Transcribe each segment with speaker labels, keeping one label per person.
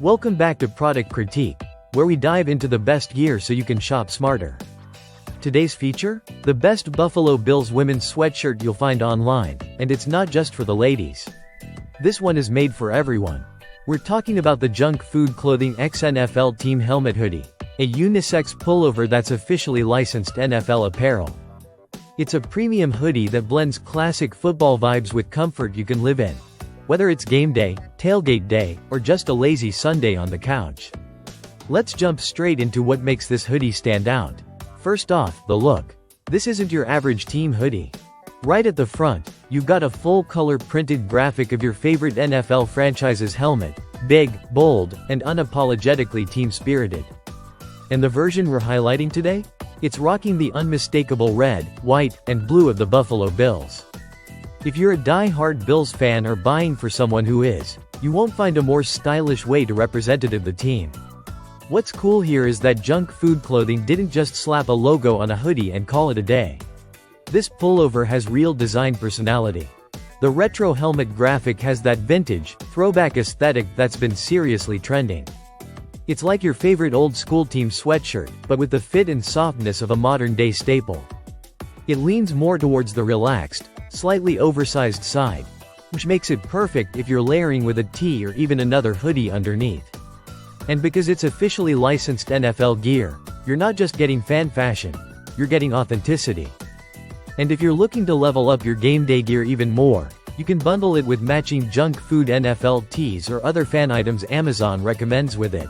Speaker 1: Welcome back to Product Critique, where we dive into the best gear so you can shop smarter. Today's feature? The best Buffalo Bills women's sweatshirt you'll find online, and it's not just for the ladies. This one is made for everyone. We're talking about the Junk Food Clothing X NFL Team Helmet Hoodie, a unisex pullover that's officially licensed NFL apparel. It's a premium hoodie that blends classic football vibes with comfort you can live in, whether it's game day, tailgate day, or just a lazy Sunday on the couch. Let's jump straight into what makes this hoodie stand out. First off, the look. This isn't your average team hoodie. Right at the front, you've got a full-color printed graphic of your favorite NFL franchise's helmet, big, bold, and unapologetically team-spirited. And the version we're highlighting today? It's rocking the unmistakable red, white, and blue of the Buffalo Bills. If you're a die-hard Bills fan or buying for someone who is, you won't find a more stylish way to represent the team. What's cool here is that Junk Food Clothing didn't just slap a logo on a hoodie and call it a day. This pullover has real design personality. The retro helmet graphic has that vintage, throwback aesthetic that's been seriously trending. It's like your favorite old-school team sweatshirt, but with the fit and softness of a modern-day staple. It leans more towards the relaxed, slightly oversized side, which makes it perfect if you're layering with a tee or even another hoodie underneath. And because it's officially licensed NFL gear, you're not just getting fan fashion, you're getting authenticity. And if you're looking to level up your game day gear even more, you can bundle it with matching Junk Food NFL tees or other fan items Amazon recommends with it.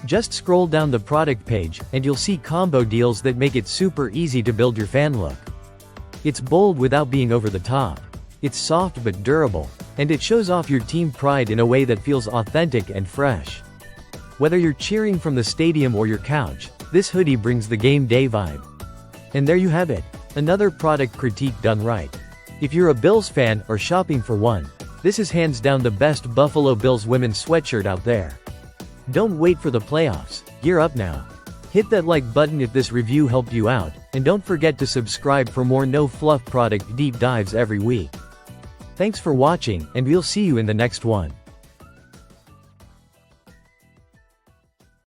Speaker 1: Just scroll down the product page, and you'll see combo deals that make it super easy to build your fan look. It's bold without being over the top. It's soft but durable, and it shows off your team pride in a way that feels authentic and fresh. Whether you're cheering from the stadium or your couch, this hoodie brings the game day vibe. And there you have it, another product critique done right. If you're a Bills fan or shopping for one, this is hands down the best Buffalo Bills women's sweatshirt out there. Don't wait for the playoffs, gear up now. Hit that like button if this review helped you out, and don't forget to subscribe for more no-fluff product deep dives every week. Thanks for watching, and we'll see you in the next one.